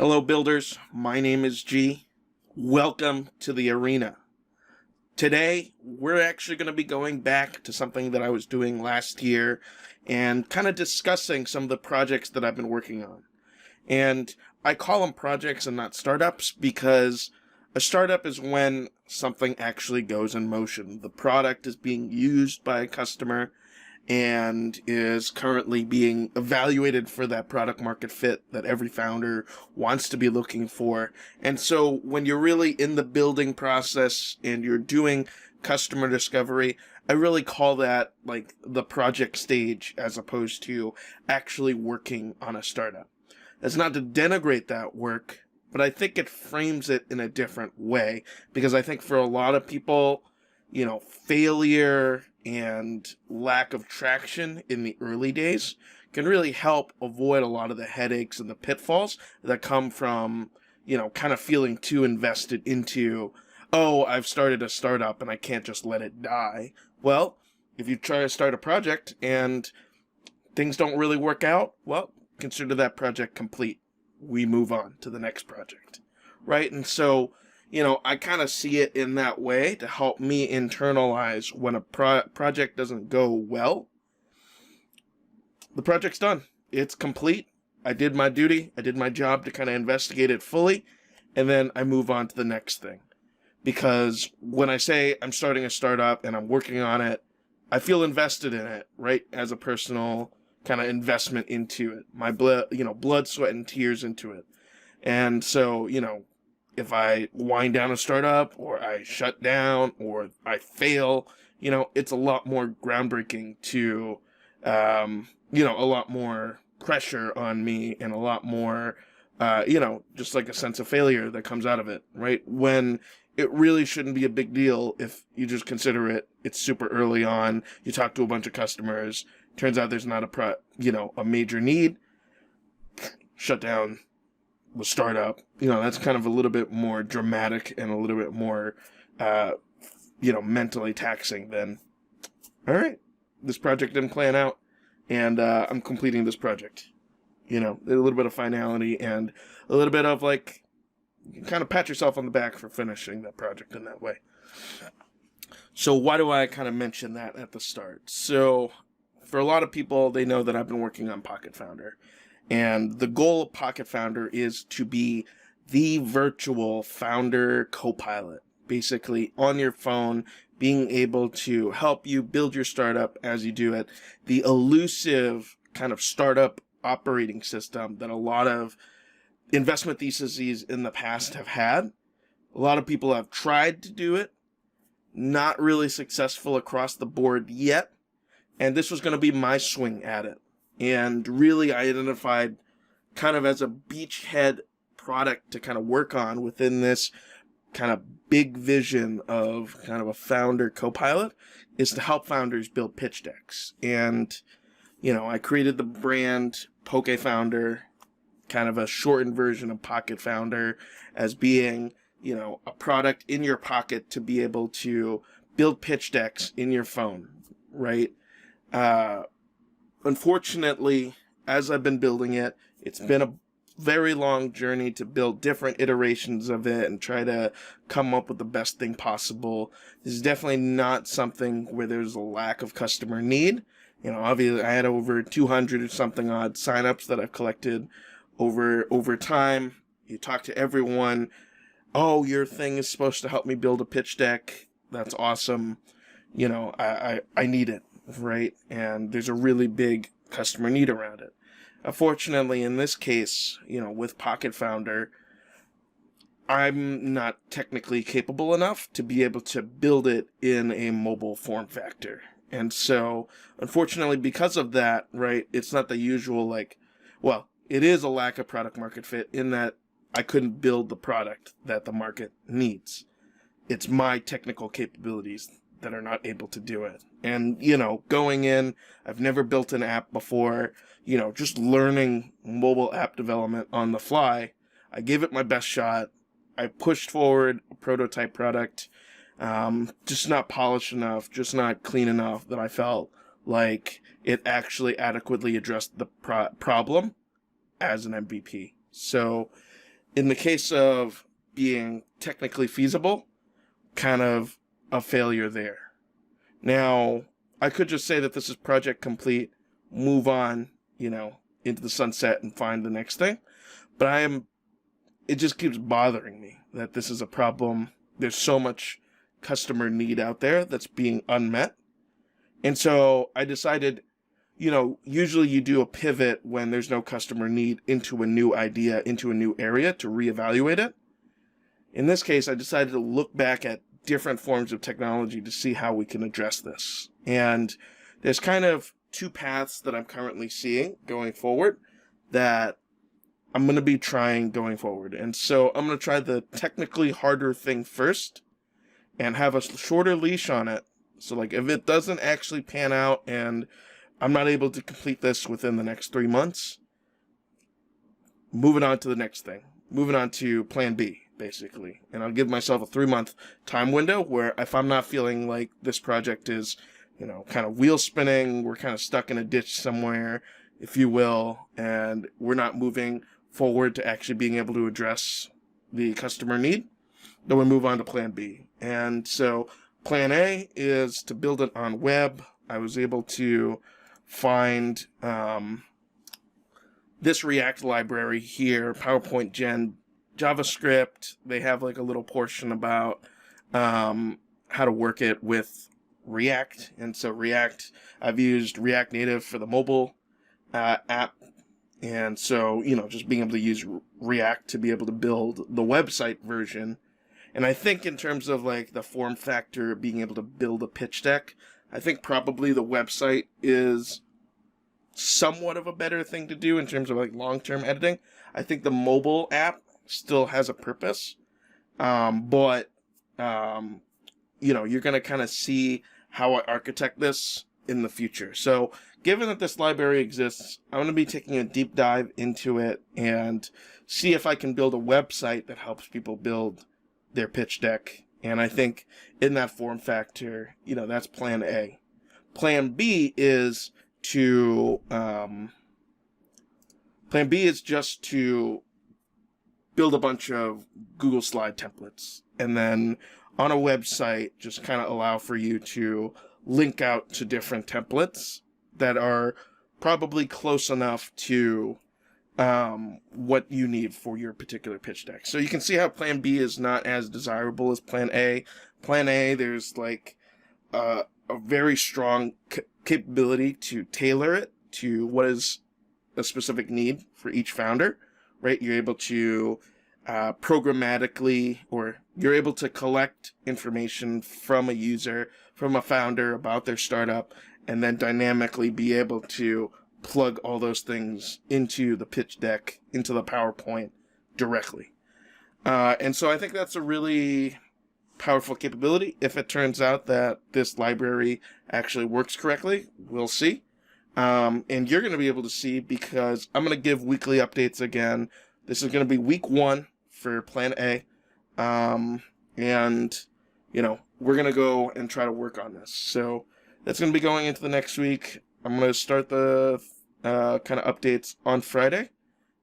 Hello builders, my name is G. Welcome to the arena. Today, we're actually going to be going back to something that I was doing last year and kind of discussing some of the projects that I've been working on. And I call them projects and not startups because a startup is when something actually goes in motion. The product is being used by a customer and is currently being evaluated for that product market fit that every founder wants to be looking for. And so when you're really in the building process and you're doing customer discovery, I really call that like the project stage as opposed to actually working on a startup. That's not to denigrate that work, but I think it frames it in a different way, because I think for a lot of people, failure and lack of traction in the early days can really help avoid a lot of the headaches and the pitfalls that come from, kind of feeling too invested into, oh, I've started a startup and I can't just let it die. Well, if you try to start a project and things don't really work out, well, consider that project complete. We move on to the next project, right? And so, I kind of see it in that way to help me internalize when a project doesn't go well. The project's done. It's complete. I did my duty. I did my job to kind of investigate it fully, and then I move on to the next thing. Because when I say I'm starting a startup and I'm working on it, I feel invested in it, right? As a personal kind of investment into it. My blood, sweat, and tears into it. And so, if I wind down a startup or I shut down or I fail, it's a lot more groundbreaking to, a lot more pressure on me and a lot more, just like a sense of failure that comes out of it, right? When it really shouldn't be a big deal if you just consider it's super early on, you talk to a bunch of customers, turns out there's not a major need, shut down the startup. That's kind of a little bit more dramatic and a little bit more, mentally taxing than, all right, this project didn't plan out and I'm completing this project. A little bit of finality and a little bit of like, you kind of pat yourself on the back for finishing that project in that way. So why do I kind of mention that at the start? So for a lot of people, they know that I've been working on Pocket Founder. And the goal of Pocket Founder is to be the virtual founder co-pilot, basically on your phone, being able to help you build your startup as you do it. The elusive kind of startup operating system that a lot of investment theses in the past have had. A lot of people have tried to do it, not really successful across the board yet. And this was going to be my swing at it. And really, I identified kind of as a beachhead product to kind of work on within this kind of big vision of kind of a founder co-pilot is to help founders build pitch decks. And, I created the brand Poke Founder, kind of a shortened version of Pocket Founder, as being, a product in your pocket to be able to build pitch decks in your phone, right? Unfortunately, as I've been building it, it's been a very long journey to build different iterations of it and try to come up with the best thing possible. This is definitely not something where there's a lack of customer need. Obviously I had over 200 or something odd signups that I've collected over time. You talk to everyone. Oh, your thing is supposed to help me build a pitch deck. That's awesome. I need it. Right? And there's a really big customer need around it. Fortunately, in this case, with Pocket Founder, I'm not technically capable enough to be able to build it in a mobile form factor. And so, unfortunately, because of that, right, it's not the usual, it is a lack of product market fit in that I couldn't build the product that the market needs. It's my technical capabilities that are not able to do it. And, going in, I've never built an app before, just learning mobile app development on the fly. I gave it my best shot. I pushed forward a prototype product, just not polished enough, just not clean enough that I felt like it actually adequately addressed the problem as an MVP. So, in the case of being technically feasible, kind of a failure there. Now, I could just say that this is project complete, move on, into the sunset and find the next thing. But it just keeps bothering me that this is a problem. There's so much customer need out there that's being unmet. And so I decided, usually you do a pivot when there's no customer need into a new idea, into a new area to reevaluate it. In this case, I decided to look back at different forms of technology to see how we can address this. And there's kind of two paths that I'm currently seeing going forward that I'm going to be trying going forward. And so I'm going to try the technically harder thing first and have a shorter leash on it. So like if it doesn't actually pan out and I'm not able to complete this within the next 3 months, moving on to the next thing, moving on to plan B, basically. And I'll give myself a 3-month time window where if I'm not feeling like this project is, kind of wheel spinning, we're kind of stuck in a ditch somewhere, if you will, and we're not moving forward to actually being able to address the customer need, then we move on to plan B. And so plan A is to build it on web. I was able to find this React library here, PowerPoint Gen JavaScript. They have like a little portion about how to work it with React. And so React, I've used React Native for the mobile app. And so, just being able to use React to be able to build the website version. And I think in terms of like the form factor, being able to build a pitch deck, I think probably the website is somewhat of a better thing to do in terms of like long-term editing. I think the mobile app still has a purpose. But you're going to kind of see how I architect this in the future. So given that this library exists, I'm going to be taking a deep dive into it and see if I can build a website that helps people build their pitch deck. And I think in that form factor, that's plan A. Plan B is just to build a bunch of Google Slide templates and then on a website just kind of allow for you to link out to different templates that are probably close enough to what you need for your particular pitch deck. So you can see how plan B is not as desirable as plan A. Plan A, there's like a very strong capability to tailor it to what is a specific need for each founder, right? You're able to programmatically, or you're able to collect information from a user, from a founder about their startup, and then dynamically be able to plug all those things into the pitch deck, into the PowerPoint directly. And so I think that's a really powerful capability. If it turns out that this library actually works correctly, we'll see. And you're going to be able to see because I'm going to give weekly updates again. This is going to be week 1 for plan A. And, we're going to go and try to work on this. So that's going to be going into the next week. I'm going to start the kind of updates on Friday.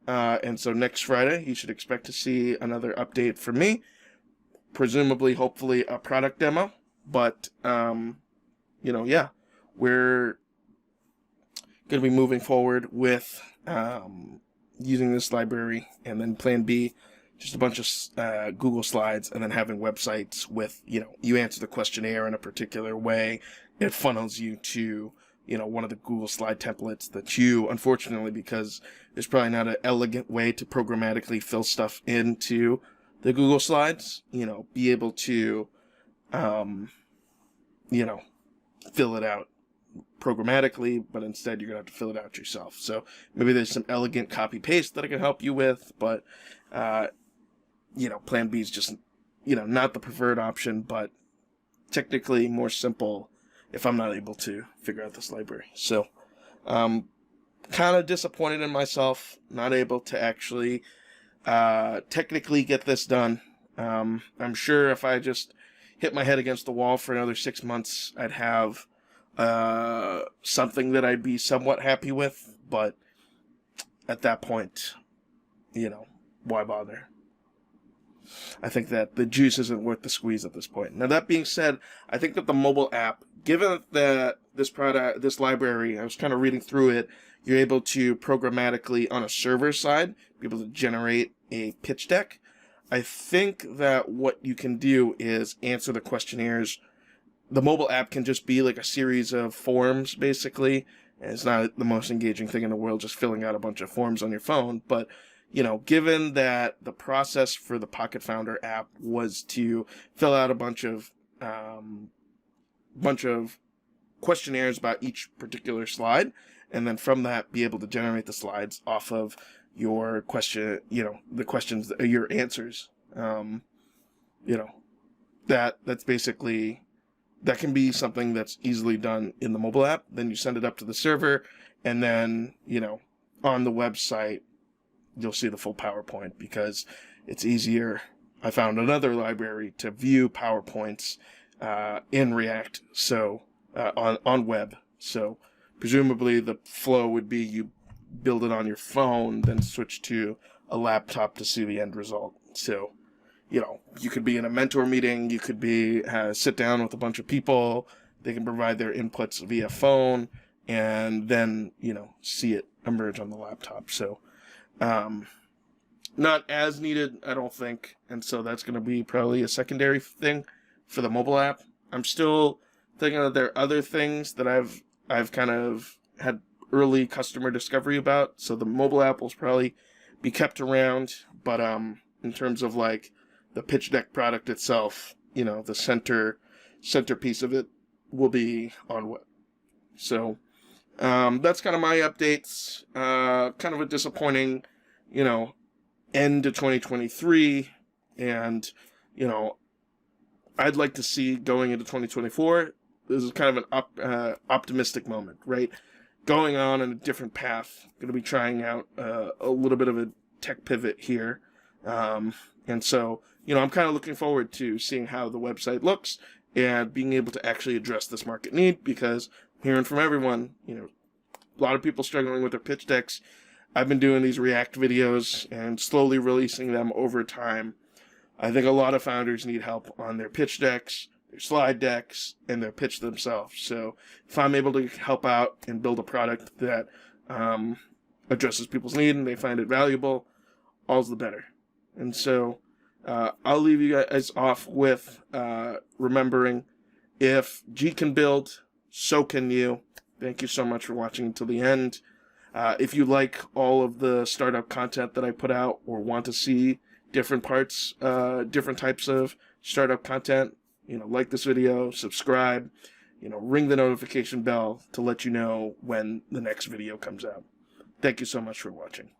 And so next Friday, you should expect to see another update from me. Presumably, hopefully, a product demo. But, we're going to be moving forward with using this library. And then plan B, just a bunch of Google Slides, and then having websites with, you answer the questionnaire in a particular way. It funnels you to, one of the Google Slide templates that you, unfortunately, because there's probably not an elegant way to programmatically fill stuff into the Google Slides, be able to, fill it out programmatically, but instead you're going to have to fill it out yourself. So maybe there's some elegant copy paste that I can help you with, but, plan B is just, not the preferred option, but technically more simple if I'm not able to figure out this library. So, kind of disappointed in myself, not able to actually technically get this done. I'm sure if I just hit my head against the wall for another 6 months, I'd have something that I'd be somewhat happy with, but at that point, why bother? I think that the juice isn't worth the squeeze at this point. Now, that being said, I think that the mobile app, given that this library, I was kind of reading through it, you're able to programmatically, on a server side, be able to generate a pitch deck. I think that what you can do is answer the questionnaires. The mobile app can just be like a series of forms, basically. And it's not the most engaging thing in the world, just filling out a bunch of forms on your phone. But, given that the process for the Pocket Founder app was to fill out a bunch of questionnaires about each particular slide, and then from that be able to generate the slides off of your question, the questions, your answers. That's basically, that can be something that's easily done in the mobile app. Then you send it up to the server, and then, on the website, you'll see the full PowerPoint because it's easier. I found another library to view PowerPoints in React, so on web. So presumably the flow would be you build it on your phone, then switch to a laptop to see the end result. So, you could be in a mentor meeting, you could be sit down with a bunch of people, they can provide their inputs via phone, and then, see it emerge on the laptop. So, not as needed, I don't think, and so that's going to be probably a secondary thing for the mobile app. I'm still thinking that there are other things that I've kind of had early customer discovery about, so the mobile app will probably be kept around, but in terms of like the pitch deck product itself, the centerpiece of it will be on web. So that's kind of my updates. Kind of a disappointing, end to 2023, and I'd like to see going into 2024. This is kind of an optimistic moment, right? Going on in a different path. Going to be trying out a little bit of a tech pivot here. And so, I'm kind of looking forward to seeing how the website looks and being able to actually address this market need, because I'm hearing from everyone, a lot of people struggling with their pitch decks. I've been doing these React videos and slowly releasing them over time. I think a lot of founders need help on their pitch decks, their slide decks, and their pitch themselves. So if I'm able to help out and build a product that addresses people's need and they find it valuable, all's the better. And so I'll leave you guys off with remembering, if G can build, so can you. Thank you so much for watching until the end. If you like all of the startup content that I put out, or want to see different parts, different types of startup content, like this video, subscribe, ring the notification bell to let you know when the next video comes out. Thank you so much for watching.